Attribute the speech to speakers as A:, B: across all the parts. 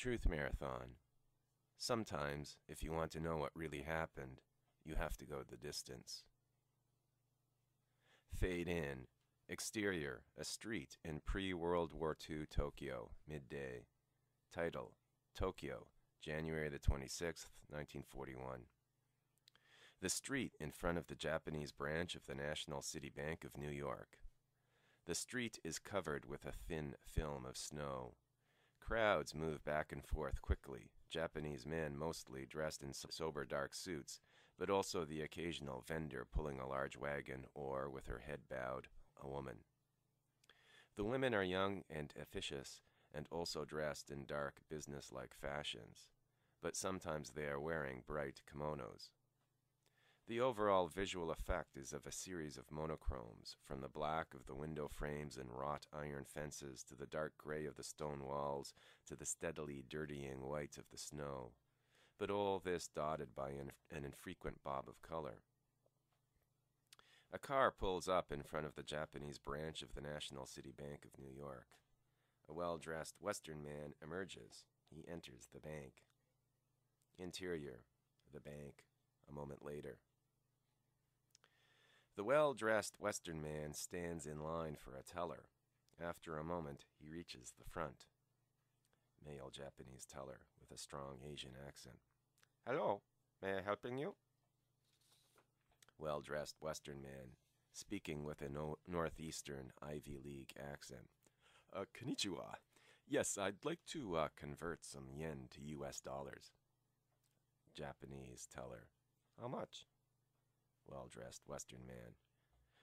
A: Truth Marathon. Sometimes, if you want to know what really happened, you have to go the distance. Fade in. Exterior, a street in pre-World War II Tokyo, midday. Title, Tokyo, January the 26th, 1941. The street in front of the Japanese branch of the National City Bank of New York. The street is covered with a thin film of snow. Crowds move back and forth quickly, Japanese men mostly dressed in sober dark suits, but also the occasional vendor pulling a large wagon or, with her head bowed, a woman. The women are young and officious and also dressed in dark business-like fashions, but sometimes they are wearing bright kimonos. The overall visual effect is of a series of monochromes, from the black of the window frames and wrought iron fences to the dark gray of the stone walls to the steadily dirtying white of the snow, but all this dotted by an infrequent bob of color. A car pulls up in front of the Japanese branch of the National City Bank of New York. A well-dressed Western man emerges. He enters the bank. Interior, the bank, a moment later. The well-dressed Western man stands in line for a teller. After a moment, he reaches the front. Male Japanese teller with a strong Asian accent. "Hello, may I helping you?" Well-dressed Western man, speaking with a northeastern Ivy League accent. Konnichiwa. Yes, I'd like to convert some yen to US dollars. Japanese teller. How much? Well-dressed Western man,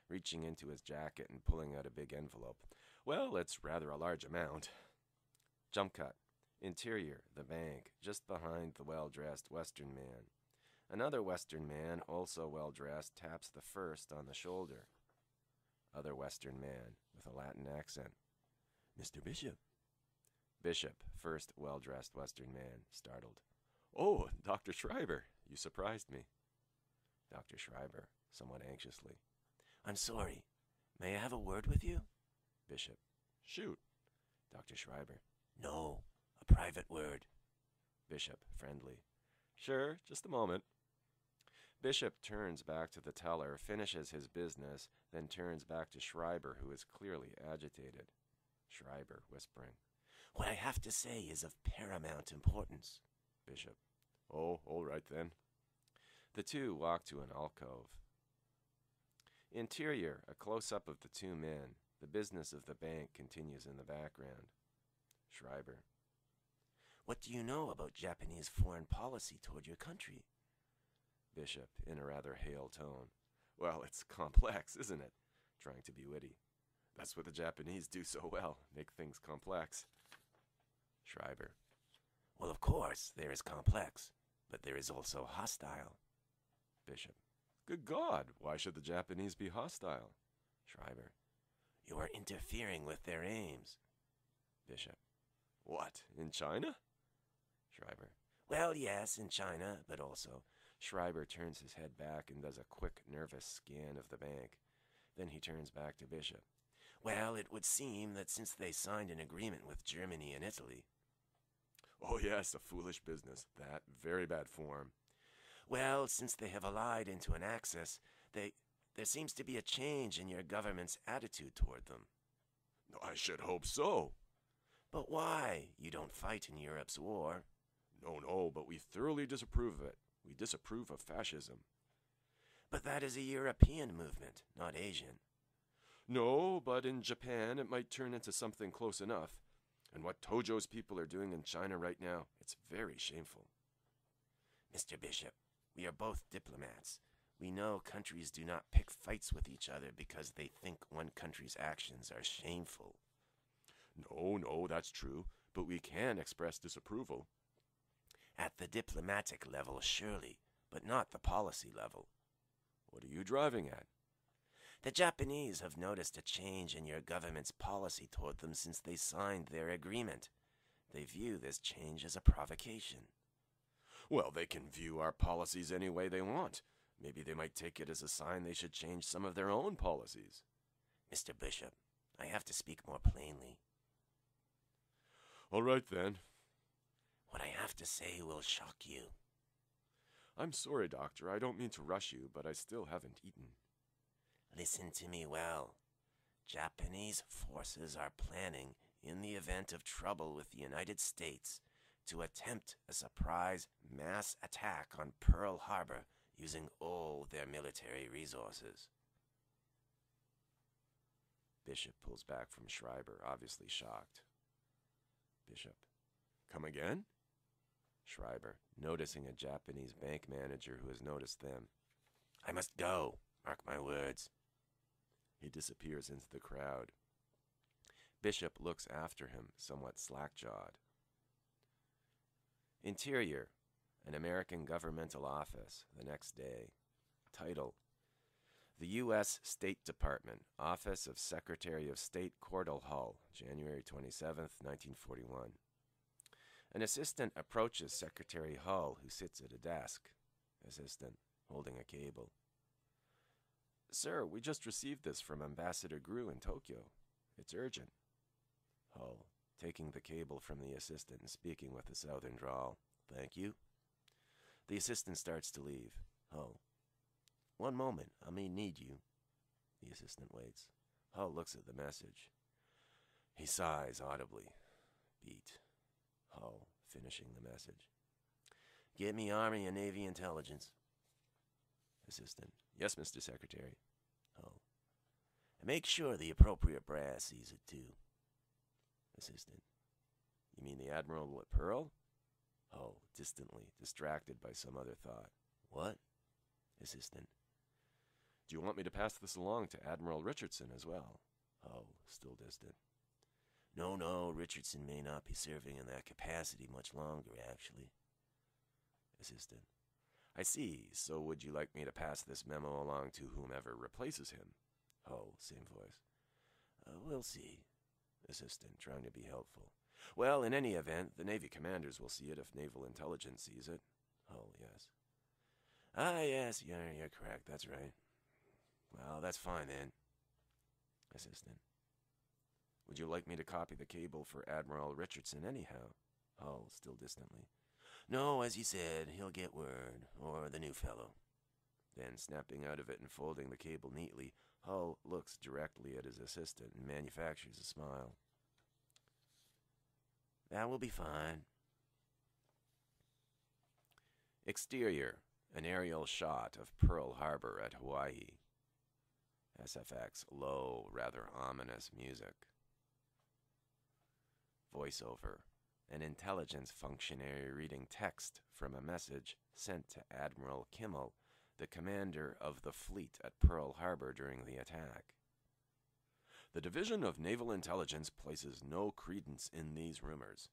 A: reaching into his jacket and pulling out a big envelope. Well, it's rather a large amount. Jump cut. Interior, the bank, just behind the well-dressed Western man. Another Western man, also well-dressed, taps the first on the shoulder. Other Western man, with a Latin accent. "Mr. Bishop." Bishop, first well-dressed Western man, startled. "Oh, Dr. Schreiber, you surprised me." Dr. Schreiber, somewhat anxiously. "I'm sorry. May I have a word with you?" Bishop. "Shoot." Dr. Schreiber. "No, a private word." Bishop, friendly. "Sure, just a moment." Bishop turns back to the teller, finishes his business, then turns back to Schreiber, who is clearly agitated. Schreiber, whispering. "What I have to say is of paramount importance." Bishop. "Oh, all right then." The two walk to an alcove. Interior, a close-up of the two men. The business of the bank continues in the background. Schreiber. "What do you know about Japanese foreign policy toward your country?" Bishop, in a rather hale tone. "Well, it's complex, isn't it?" Trying to be witty. "That's what the Japanese do so well, make things complex." Schreiber. "Well, of course, there is complex, but there is also hostile." Bishop. "Good God, why should the Japanese be hostile?" Schreiber. "You are interfering with their aims." Bishop. "What, in China?" Schreiber. "Well, yes, in China, but also." Schreiber turns his head back and does a quick, nervous scan of the bank. Then he turns back to Bishop. "Well, it would seem that since they signed an agreement with Germany and Italy." "Oh, yes, a foolish business. That very bad form." "Well, since they have allied into an axis, there seems to be a change in your government's attitude toward them." "I should hope so." "But why? You don't fight in Europe's war." No, but we thoroughly disapprove of it. We disapprove of fascism." "But that is a European movement, not Asian." "No, but in Japan it might turn into something close enough. And what Tojo's people are doing in China right now, it's very shameful." "Mr. Bishop, we are both diplomats. We know countries do not pick fights with each other because they think one country's actions are shameful." No, that's true, but we can express disapproval." "At the diplomatic level, surely, but not the policy level." "What are you driving at?" "The Japanese have noticed a change in your government's policy toward them since they signed their agreement. They view this change as a provocation." "Well, they can view our policies any way they want. Maybe they might take it as a sign they should change some of their own policies." "Mr. Bishop, I have to speak more plainly." "All right, then." What I have to say will shock you.
B: I'm sorry, Doctor. I don't mean to rush you, but I still haven't eaten.
A: Listen to me well. Japanese forces are planning, in the event of trouble with the United States, to attempt a surprise mass attack on Pearl Harbor using all their military resources.
B: Bishop pulls back from Schreiber, obviously shocked. Bishop. Come again? Schreiber, noticing a Japanese bank manager who has noticed them.
A: I must go, mark my words.
B: He disappears into the crowd. Bishop looks after him, somewhat slack-jawed. Interior, an American governmental office, the next day. Title: The U.S. State Department, Office of Secretary of State Cordell Hull, January 27, 1941. An assistant approaches Secretary Hull, who sits at a desk. Assistant, holding a cable. Sir, we just received this from Ambassador Grew in Tokyo. It's urgent. Hull, taking the cable from the assistant and speaking with a southern drawl. Thank you. The assistant starts to leave. Hull. One moment, I may need you. The assistant waits. Hull looks at the message. He sighs audibly. Beat. Hull, finishing the message. Get me Army and Navy intelligence. Assistant. Yes, Mr. Secretary. Hull. And make sure the appropriate brass sees it too. Assistant. You mean the Admiral at Pearl? Hull, distantly, distracted by some other thought. What? Assistant. Do you want me to pass this along to Admiral Richardson as well? Hull, still distant. No, Richardson may not be serving in that capacity much longer, actually. Assistant. I see, so would you like me to pass this memo along to whomever replaces him? Hull, same voice. We'll see. Assistant, trying to be helpful. Well, in any event, the Navy commanders will see it if Naval Intelligence sees it. Hull, yes. Yes, you're correct, that's right. Well, that's fine then. Assistant. Would you like me to copy the cable for Admiral Richardson anyhow? Hull, still distantly. No, as you said, he'll get word, or the new fellow. Then, snapping out of it and folding the cable neatly, Hull looks directly at his assistant and manufactures a smile. That will be fine. Exterior, an aerial shot of Pearl Harbor at Hawaii. SFX, low, rather ominous music. Voiceover, an intelligence functionary reading text from a message sent to Admiral Kimmel, the commander of the fleet at Pearl Harbor during the attack. The Division of Naval Intelligence places no credence in these rumors.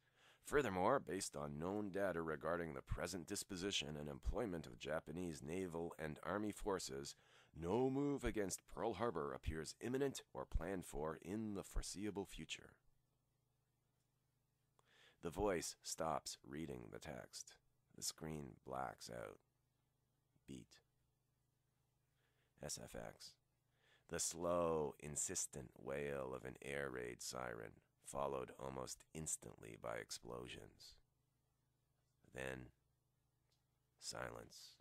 B: Furthermore, based on known data regarding the present disposition and employment of Japanese naval and army forces, no move against Pearl Harbor appears imminent or planned for in the foreseeable future. The voice stops reading the text. The screen blacks out. Beat. SFX. The slow, insistent wail of an air raid siren, followed almost instantly by explosions. Then, silence.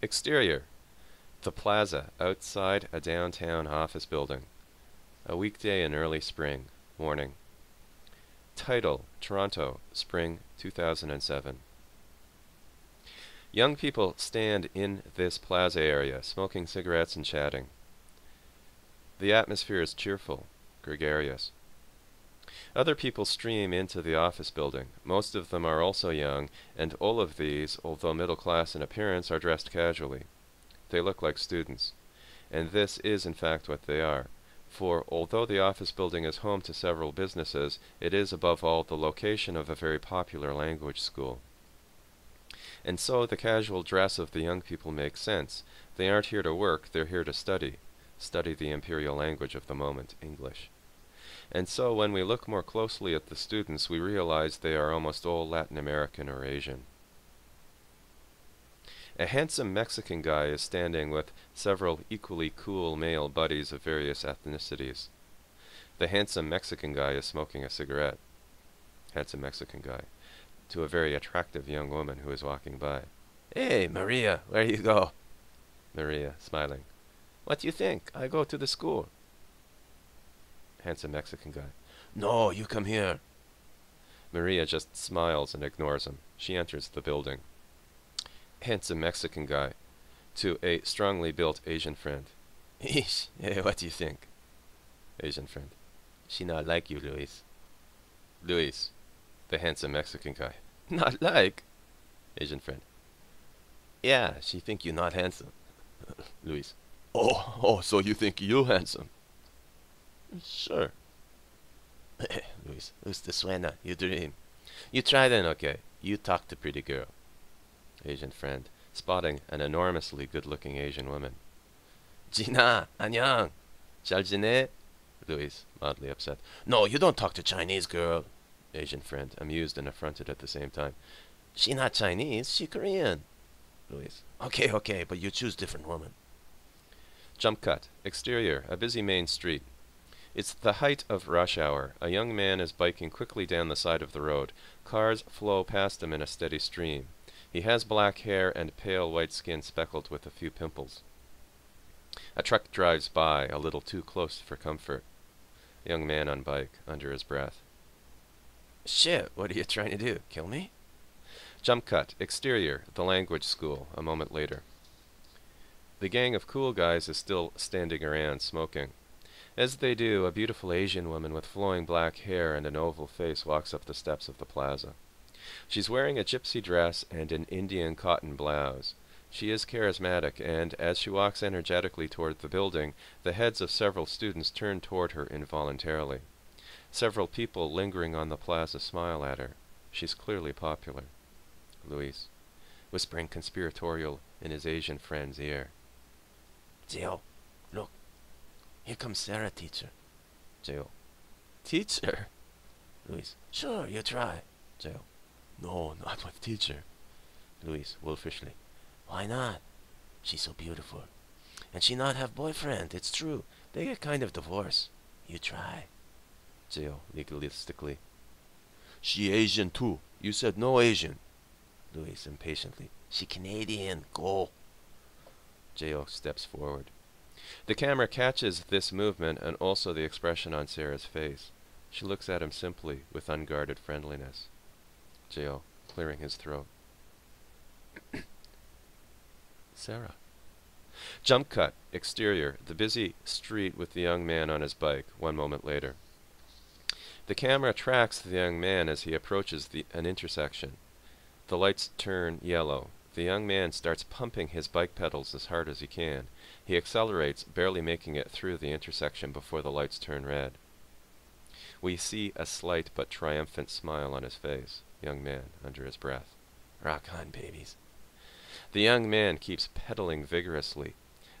B: Exterior. The plaza outside a downtown office building. A weekday in early spring. Morning. Title: Toronto, Spring 2007. Young people stand in this plaza area, smoking cigarettes and chatting. The atmosphere is cheerful, gregarious. Other people stream into the office building. Most of them are also young, and all of these, although middle class in appearance, are dressed casually. They look like students. And this is in fact what they are. For although the office building is home to several businesses, it is above all the location of a very popular language school. And so the casual dress of the young people makes sense. They aren't here to work, they're here to study. Study the imperial language of the moment, English. And so when we look more closely at the students, we realize they are almost all Latin American or Asian. A handsome Mexican guy is standing with several equally cool male buddies of various ethnicities. The handsome Mexican guy is smoking a cigarette. Handsome Mexican guy. To a very attractive young woman who is walking by. "Hey, Maria, where you go?" Maria, smiling. "What you think? I go to the school." Handsome Mexican guy. "No, you come here." Maria just smiles and ignores him. She enters the building. Handsome Mexican guy. To a strongly built Asian friend. "Eesh, hey, what do you think?" Asian friend. "She not like you, Luis." Luis, the handsome Mexican guy. "Not like?" Asian friend. "Yeah, she think you not handsome." Luis. Oh, so you think you handsome?" "Sure." Luis. "Usted suena, you dream. You try then, okay. You talk to pretty girl." Asian friend, spotting an enormously good-looking Asian woman. "Gina, annyeong. 잘 지내?" Luis, mildly upset. "No, you don't talk to Chinese girl." Asian friend, amused and affronted at the same time. "She not Chinese, she Korean." Luis. Okay, but you choose different woman." Jump cut. Exterior, a busy main street. It's the height of rush hour. A young man is biking quickly down the side of the road. Cars flow past him in a steady stream. He has black hair and pale white skin speckled with a few pimples. A truck drives by, a little too close for comfort. Young man on bike, under his breath. "Shit, what are you trying to do? Kill me?" Jump cut. Exterior, the language school, a moment later. The gang of cool guys is still standing around, smoking. As they do, a beautiful Asian woman with flowing black hair and an oval face walks up the steps of the plaza. She's wearing a gypsy dress and an Indian cotton blouse. She is charismatic, and as she walks energetically toward the building, the heads of several students turn toward her involuntarily. Several people lingering on the plaza smile at her. She's clearly popular. Luis, whispering conspiratorial in his Asian friend's ear. "Gio, look. Here comes Sarah, teacher." Gio. "Teacher?" Luis. "Sure, you try." Gio. "No, not with teacher." Luis, wolfishly. "Why not? She's so beautiful. And she not have boyfriend, it's true. They get kind of divorced. You try." Gio, legalistically. "She Asian too. You said no Asian." Luis, impatiently. "She Canadian. Go." Gio steps forward. The camera catches this movement and also the expression on Sarah's face. She looks at him simply, with unguarded friendliness. Gio, clearing his throat. "Sarah." Jump cut. Exterior, the busy street with the young man on his bike, 1 moment later. The camera tracks the young man as he approaches an intersection. The lights turn yellow. The young man starts pumping his bike pedals as hard as he can. He accelerates, barely making it through the intersection before the lights turn red. We see a slight but triumphant smile on his face. Young man, under his breath. "Rock on, babies." The young man keeps pedaling vigorously.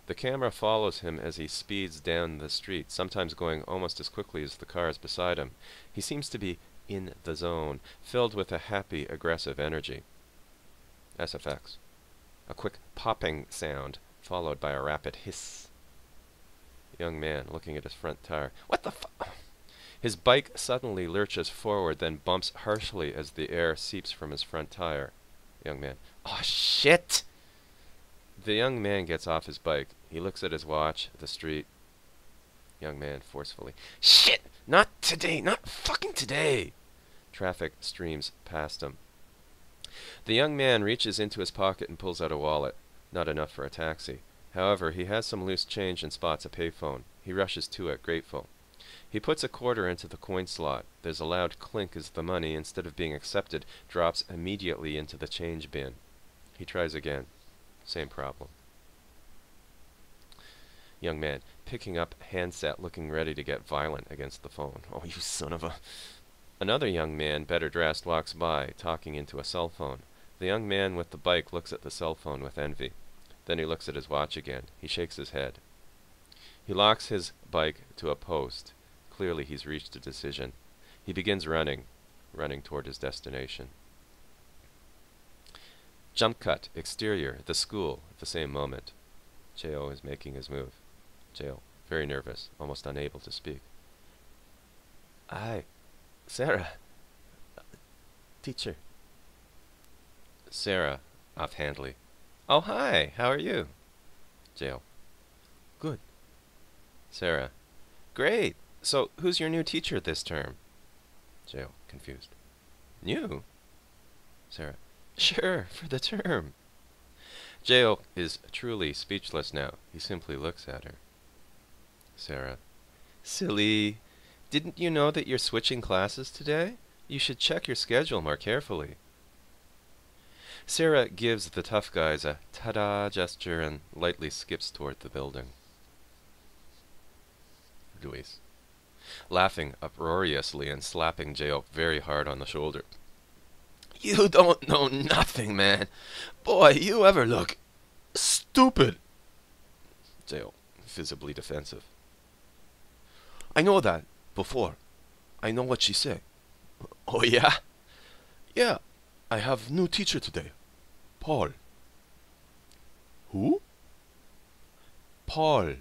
B: The camera follows him as he speeds down the street, sometimes going almost as quickly as the cars beside him. He seems to be in the zone, filled with a happy, aggressive energy. SFX. A quick popping sound, followed by a rapid hiss. Young man, looking at his front tire. "What the fu—" His bike suddenly lurches forward, then bumps harshly as the air seeps from his front tire. Young man. "Oh, shit!" The young man gets off his bike. He looks at his watch, the street. Young man, forcefully. "Shit! Not today! Not fucking today!" Traffic streams past him. The young man reaches into his pocket and pulls out a wallet. Not enough for a taxi. However, he has some loose change and spots a payphone. He rushes to it, grateful. He puts a quarter into the coin slot. There's a loud clink as the money, instead of being accepted, drops immediately into the change bin. He tries again. Same problem. Young man, picking up handset, looking ready to get violent against the phone. "Oh, you son of a—" Another young man, better dressed, walks by, talking into a cell phone. The young man with the bike looks at the cell phone with envy. Then he looks at his watch again. He shakes his head. He locks his bike to a post. Clearly he's reached a decision. He begins running toward his destination. Jump cut, exterior, the school, at the same moment. Cheo is making his move. Cheo, very nervous, almost unable to speak. Hi, Sarah. Teacher. Sarah, offhandedly. Oh, hi, how are you? Cheo. Good. Sarah. Great. So, who's your new teacher this term? Cheo, confused. New? Sarah. Sure, for the term. Cheo is truly speechless now. He simply looks at her. Sarah. Silly. Didn't you know that you're switching classes today? You should check your schedule more carefully. Sarah gives the tough guys a ta-da gesture and lightly skips toward the building. Luis, laughing uproariously and slapping Cheo very hard on the shoulder. You don't know nothing, man. Boy, you ever look stupid. Cheo, visibly defensive. I know that before. I know what she say. Oh, yeah? Yeah, I have new teacher today. Paul. Who? Paul.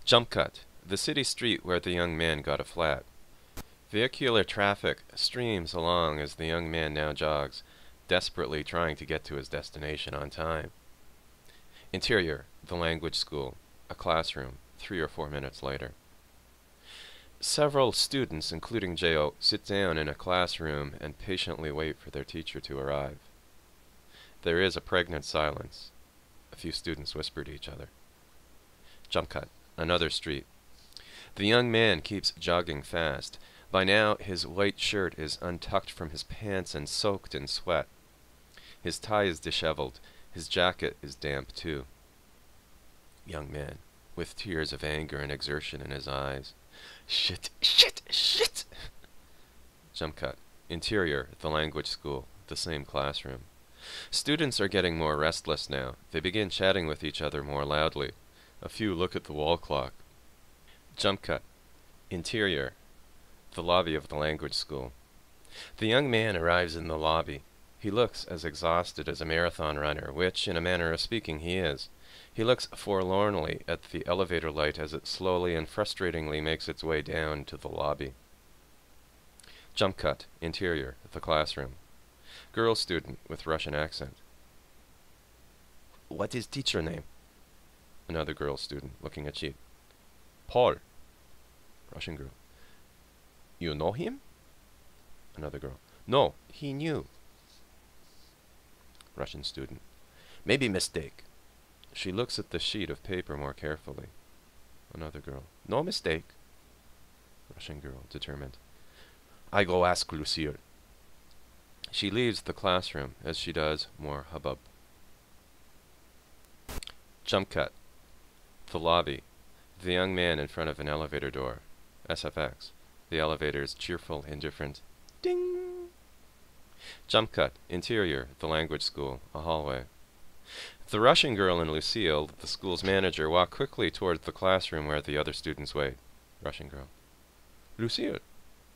B: Jump cut. The city street where the young man got a flat. Vehicular traffic streams along as the young man now jogs, desperately trying to get to his destination on time. Interior, the language school, a classroom, 3 or 4 minutes later. Several students, including Cheo, sit down in a classroom and patiently wait for their teacher to arrive. There is a pregnant silence. A few students whisper to each other. Jump cut. Another street. The young man keeps jogging fast. By now, his white shirt is untucked from his pants and soaked in sweat. His tie is disheveled. His jacket is damp, too. Young man, with tears of anger and exertion in his eyes. Shit, shit, shit! Jump cut. Interior, the language school, the same classroom. Students are getting more restless now. They begin chatting with each other more loudly. A few look at the wall clock. Jump cut. Interior. The lobby of the language school. The young man arrives in the lobby. He looks as exhausted as a marathon runner, which, in a manner of speaking, he is. He looks forlornly at the elevator light as it slowly and frustratingly makes its way down to the lobby. Jump cut. Interior. The classroom. Girl student with Russian accent. What is teacher name? Another girl student, looking at sheet. Paul. Russian girl. You know him? Another girl. No, he knew. Russian student. Maybe mistake. She looks at the sheet of paper more carefully. Another girl. No mistake. Russian girl, determined. I go ask Lucille. She leaves the classroom. As she does, more hubbub. Jump cut. The lobby. The young man in front of an elevator door. SFX. The elevator's cheerful, indifferent ding. Jump cut. Interior. The language school. A hallway. The Russian girl and Lucille, the school's manager, walk quickly towards the classroom where the other students wait. Russian girl. Lucille,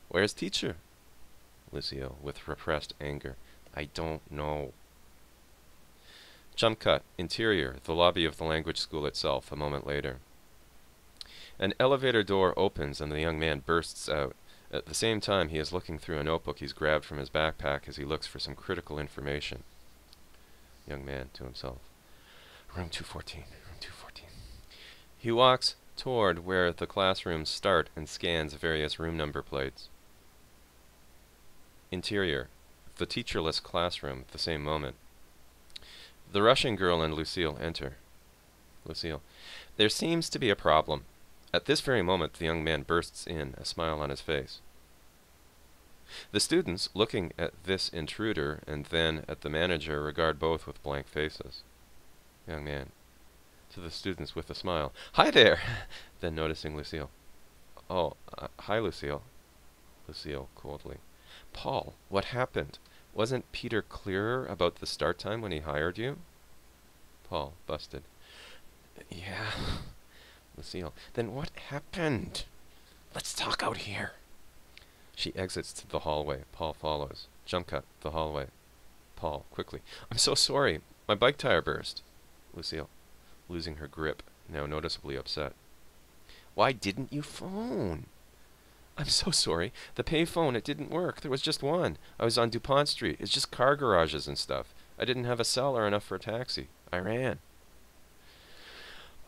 B: where's teacher? Lucille, with repressed anger. I don't know. Jump cut. Interior. The lobby of the language school itself, a moment later. An elevator door opens and the young man bursts out. At the same time, he is looking through a notebook he's grabbed from his backpack as he looks for some critical information. Young man to himself. Room 214. Room 214. He walks toward where the classrooms start and scans various room number plates. Interior. The teacherless classroom at the same moment. The Russian girl and Lucille enter. Lucille. There seems to be a problem. At this very moment, the young man bursts in, a smile on his face. The students, looking at this intruder and then at the manager, regard both with blank faces. Young man. To the students with a smile. Hi there! Then noticing Lucille. Oh, hi, Lucille. Lucille, coldly. Paul, what happened?
C: Wasn't Peter clearer about the start time when he hired you? Paul, busted. Yeah. Lucille, then what happened? Let's talk out here. She exits to the hallway. Paul follows. Jump cut, the hallway. Paul, quickly. I'm so sorry. My bike tire burst. Lucille, losing her grip, now noticeably upset. Why didn't you phone? I'm so sorry. The pay phone, it didn't work. There was just one. I was on DuPont Street. It's just car garages and stuff. I didn't have a cell or enough for a taxi. I ran.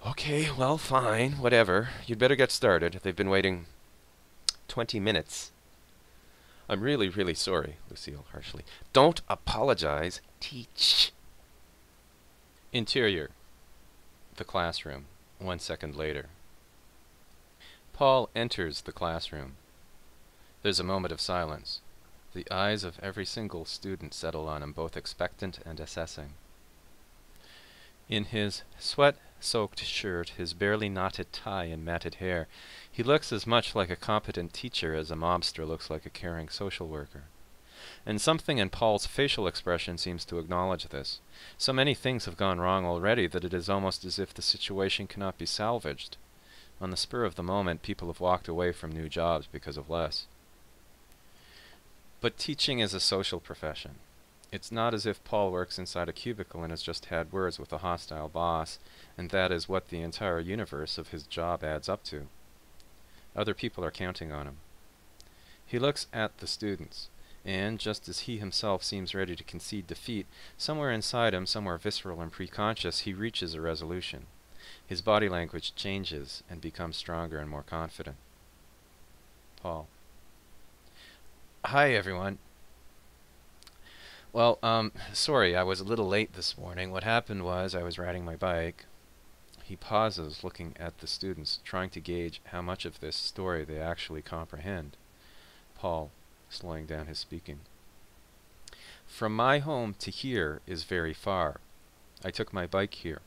C: Okay, well, fine. Whatever. You'd better get started. They've been waiting 20 minutes. I'm really, really sorry, Lucille harshly. Don't apologize. Teach. Interior. The classroom. 1 second later. Paul enters the classroom. There's a moment of silence. The eyes of every single student settle on him, both expectant and assessing. In his sweat-soaked shirt, his barely knotted tie and matted hair, he looks as much like a competent teacher as a mobster looks like a caring social worker. And something in Paul's facial expression seems to acknowledge this. So many things have gone wrong already that it is almost as if the situation cannot be salvaged. On the spur of the moment, people have walked away from new jobs because of less. But teaching is a social profession. It's not as if Paul works inside a cubicle and has just had words with a hostile boss, and that is what the entire universe of his job adds up to. Other people are counting on him. He looks at the students, and just as he himself seems ready to concede defeat, somewhere inside him, somewhere visceral and preconscious, he reaches a resolution. His body language changes and becomes stronger and more confident. Paul. Hi, everyone. Well, sorry, I was a little late this morning. What happened was I was riding my bike. He pauses, looking at the students, trying to gauge how much of this story they actually comprehend. Paul, slowing down his speaking. From my home to here is very far. I took my bike here.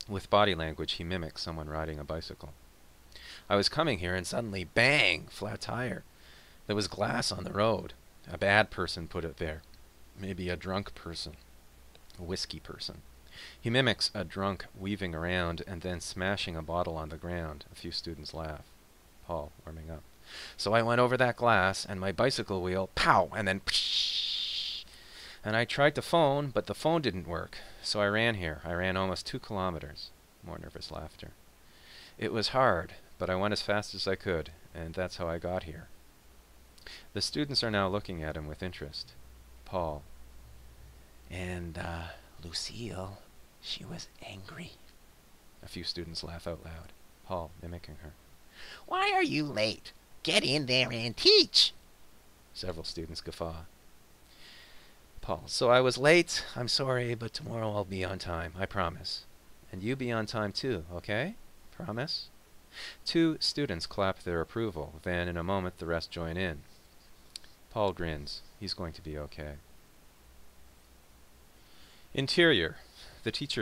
C: With body language, he mimics someone riding a bicycle. I was coming here and suddenly, bang, flat tire. There was glass on the road. A bad person put it there. Maybe a drunk person. A whiskey person. He mimics a drunk weaving around and then smashing a bottle on the ground. A few students laugh. Paul, warming up. So I went over that glass and my bicycle wheel, pow, and then psh. And I tried to phone, but the phone didn't work. So I ran here. I ran almost 2 kilometers. More nervous laughter. It was hard, but I went as fast as I could, and that's how I got here. The students are now looking at him with interest. Paul. And, Lucille, she was angry. A few students laugh out loud. Paul, mimicking her. Why are you late? Get in there and teach. Several students guffaw. Paul, so I was late. I'm sorry, but tomorrow I'll be on time. I promise. And you be on time too, okay? Promise? 2 students clap their approval. Then, in a moment, the rest join in. Paul grins. He's going to be okay. Interior. The teacher